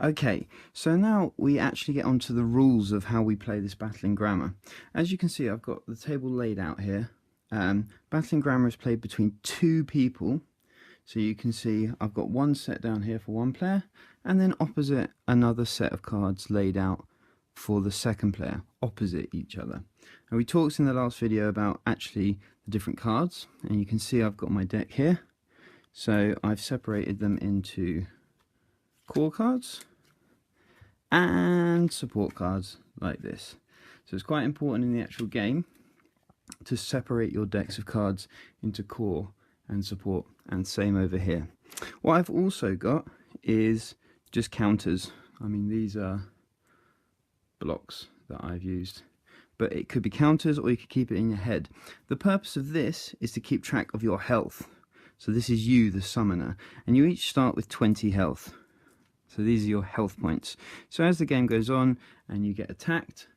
Okay, so now we actually get onto the rules of how we play this Battling Grammar. As you can see, I've got the table laid out here. Battling Grammar is played between two people. So you can see I've got one set down here for one player, and then opposite another set of cards laid out for the second player, opposite each other. And we talked in the last video about actually the different cards, and you can see I've got my deck here. So I've separated them into core cards and support cards like this. So it's quite important in the actual game to separate your decks of cards into core and support, and same over here. What I've also got is just counters. I mean, these are blocks that I've used, but it could be counters or you could keep it in your head. The purpose of this is to keep track of your health. So this is you, the summoner, and you each start with 20 health. So these are your health points. So as the game goes on and you get attacked,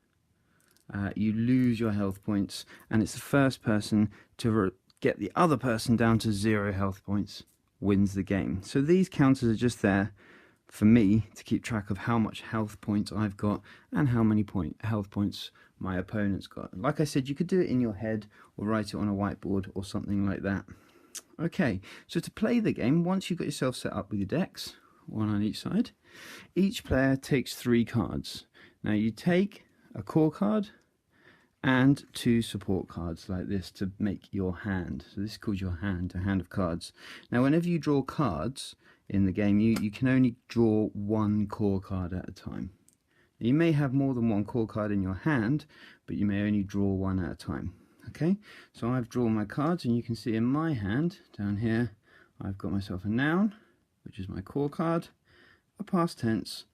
you lose your health points, and it's the first person to get the other person down to 0 health points wins the game. So these counters are just there for me to keep track of how much health points I've got and how many health points my opponent's got. Like I said, you could do it in your head or write it on a whiteboard or something like that. Okay, so to play the game, once you've got yourself set up with your decks, one on each side, each player takes 3 cards. Now you take a core card and 2 support cards like this to make your hand. So this is called your hand, a hand of cards. Now whenever you draw cards in the game, you can only draw 1 core card at a time. You may have more than 1 core card in your hand, but you may only draw 1 at a time. Okay, so I've drawn my cards, and you can see in my hand down here I've got myself a noun, which is my core card, a past tense,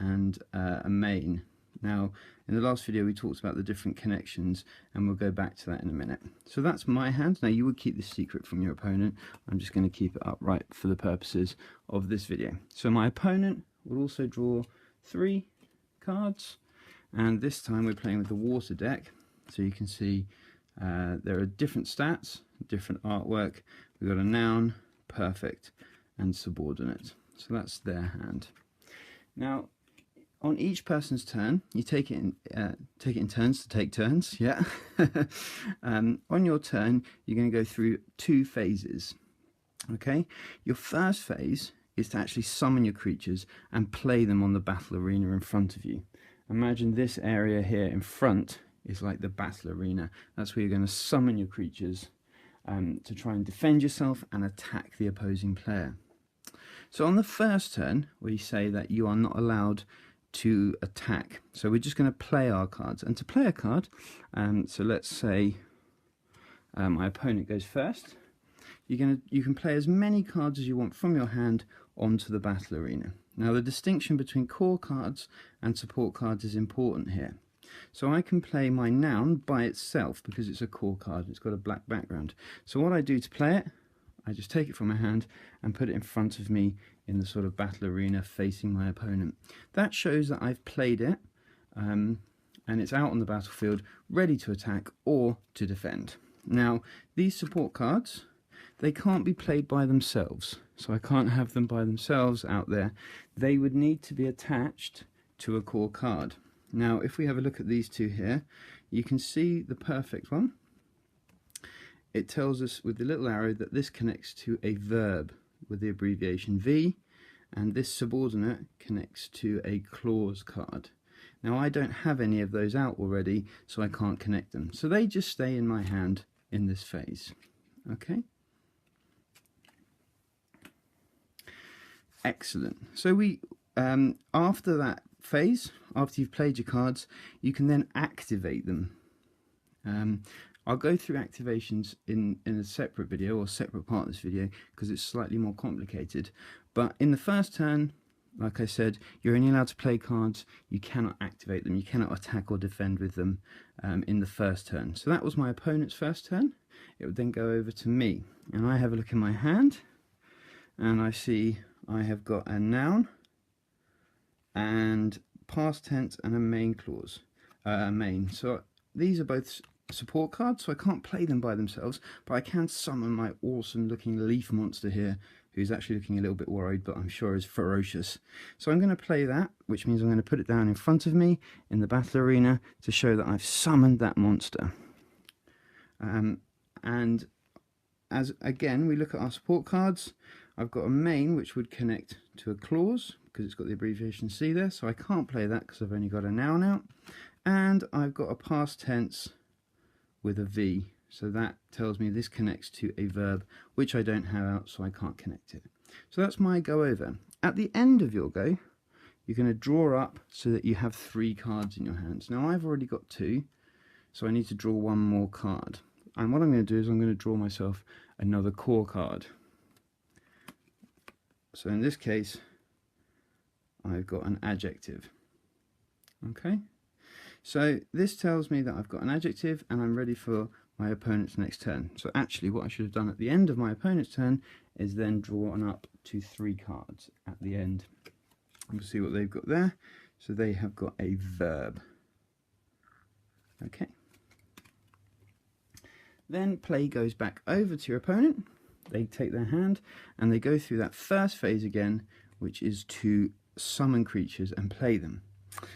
and a main. Now, in the last video we talked about the different connections, and we'll go back to that in a minute. So that's my hand. Now you would keep this secret from your opponent. I'm just going to keep it upright for the purposes of this video. So my opponent will also draw 3 cards, and this time we're playing with the water deck. So you can see there are different stats, different artwork. We've got a noun, perfect, and subordinate. So that's their hand. Now, on each person's turn, you take it in turns to take turns. Yeah. On your turn, you're going to go through 2 phases. Okay. Your first phase is to actually summon your creatures and play them on the battle arena in front of you. Imagine this area here in front is like the battle arena. That's where you're going to summon your creatures to try and defend yourself and attack the opposing player. So on the first turn, we say that you are not allowed to attack. So we're just going to play our cards. And to play a card, so let's say my opponent goes first. You can play as many cards as you want from your hand onto the battle arena. Now the distinction between core cards and support cards is important here. So I can play my noun by itself because it's a core card. It's got a black background. So what I do to play it, I just take it from my hand and put it in front of me in the sort of battle arena facing my opponent. That shows that I've played it and it's out on the battlefield ready to attack or to defend. Now these support cards, they can't be played by themselves. So I can't have them by themselves out there. They would need to be attached to a core card. Now if we have a look at these 2 here, you can see the perfect one. It tells us with the little arrow that this connects to a verb with the abbreviation V, and this subordinate connects to a clause card. Now I don't have any of those out already, so I can't connect them. So they just stay in my hand in this phase. Okay? Excellent. So we, after that phase, after you've played your cards, you can then activate them. I'll go through activations in a separate video or separate part of this video because it's slightly more complicated. But in the first turn, like I said, you're only allowed to play cards. You cannot activate them. You cannot attack or defend with them in the first turn. So that was my opponent's first turn. It would then go over to me. And I have a look in my hand and I see I have got a noun and past tense and a main clause, main. So these are both support cards, so I can't play them by themselves, but I can summon my awesome looking leaf monster here who's actually looking a little bit worried, but I'm sure is ferocious. So I'm going to play that, which means I'm going to put it down in front of me in the battle arena to show that I've summoned that monster. And as again we look at our support cards, I've got a main which would connect to a clause because it's got the abbreviation C there, so I can't play that because I've only got a noun out. And I've got a past tense with a V, so that tells me this connects to a verb which I don't have out, so I can't connect it. So that's my go over. At the end of your go, you're going to draw up so that you have 3 cards in your hands. Now I've already got 2, so I need to draw 1 more card. And what I'm going to do is I'm going to draw myself another core card. So in this case, I've got an adjective. Okay, so this tells me that I've got an adjective and I'm ready for my opponent's next turn. So actually what I should have done at the end of my opponent's turn is then drawn up to 3 cards at the end. We'll see what they've got there. So they have got a verb. Okay. Then play goes back over to your opponent. They take their hand and they go through that first phase again, which is to summon creatures and play them.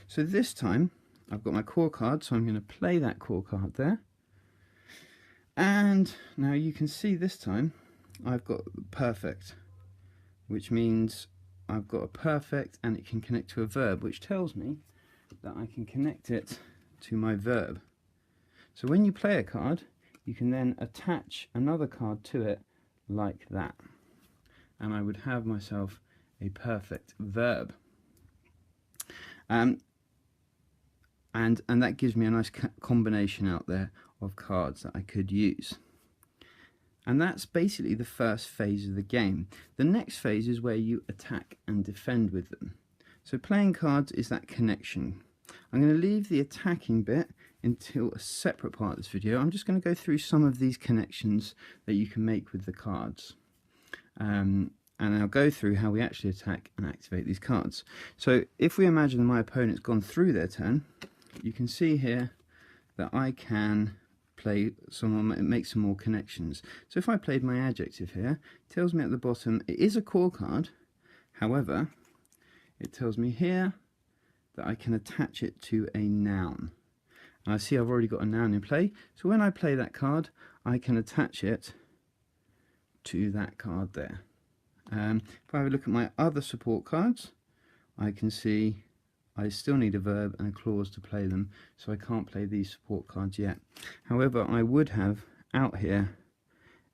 So this time I've got my core card, so I'm going to play that core card there. And now you can see this time I've got perfect, which means I've got a perfect and it can connect to a verb, which tells me that I can connect it to my verb. So when you play a card, you can then attach another card to it like that. And I would have myself a perfect verb. And that gives me a nice combination out there of cards that I could use. And that's basically the first phase of the game. The next phase is where you attack and defend with them. So playing cards is that connection. I'm going to leave the attacking bit until a separate part of this video. I'm just going to go through some of these connections that you can make with the cards. And I'll go through how we actually attack and activate these cards. So if we imagine my opponent's gone through their turn, you can see here that I can play make some more connections. So if I played my adjective here, it tells me at the bottom it is a core card. However, it tells me here that I can attach it to a noun. And I see I've already got a noun in play, so when I play that card I can attach it to that card there. If I have a look at my other support cards, I can see I still need a verb and a clause to play them, so I can't play these support cards yet. However, I would have out here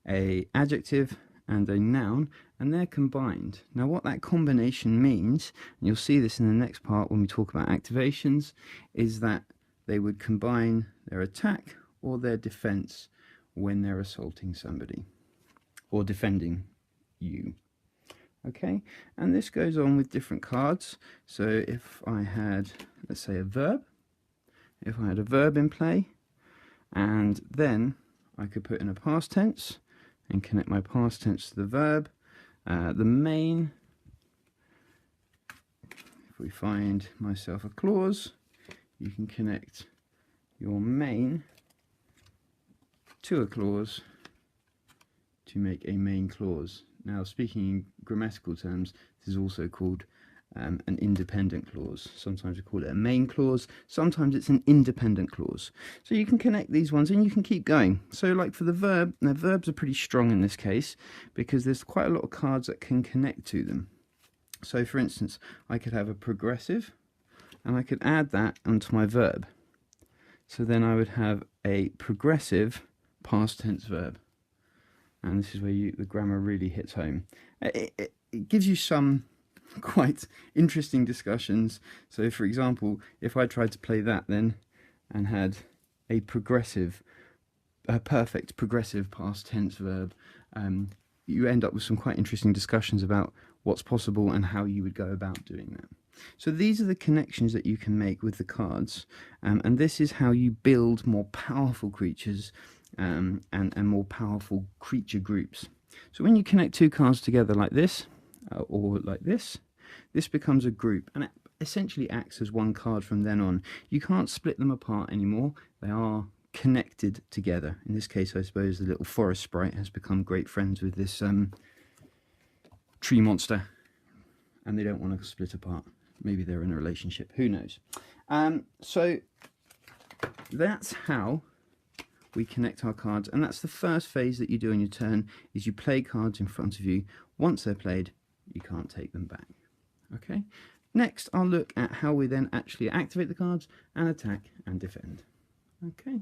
a adjective and a noun, and they're combined. Now what that combination means, and you'll see this in the next part when we talk about activations, is that they would combine their attack or their defense when they're assaulting somebody or defending you. Okay, and this goes on with different cards. So if I had, let's say, a verb, if I had a verb in play, and then I could put in a past tense and connect my past tense to the verb. The main, if we find myself a clause, you can connect your main to a clause to make a main clause. Now, speaking in grammatical terms, this is also called an independent clause. Sometimes we call it a main clause, sometimes it's an independent clause. So you can connect these ones and you can keep going. So like for the verb, now verbs are pretty strong in this case because there's quite a lot of cards that can connect to them. So for instance, I could have a progressive and I could add that onto my verb. So then I would have a progressive past tense verb. And this is where the grammar really hits home. It gives you some quite interesting discussions. So for example, if I tried to play that then and had a perfect progressive past tense verb, you end up with some quite interesting discussions about what's possible and how you would go about doing that. So these are the connections that you can make with the cards, and this is how you build more powerful creatures and more powerful creature groups. So when you connect 2 cards together like this, or like this becomes a group, and it essentially acts as 1 card from then on. You can't split them apart anymore, they are connected together. In this case, I suppose the little forest sprite has become great friends with this tree monster and they don't want to split apart. Maybe they're in a relationship, who knows. So that's how we connect our cards, and that's the first phase that you do on your turn, is you play cards in front of you. Once they're played, you can't take them back. Okay, next I'll look at how we then actually activate the cards and attack and defend. Okay.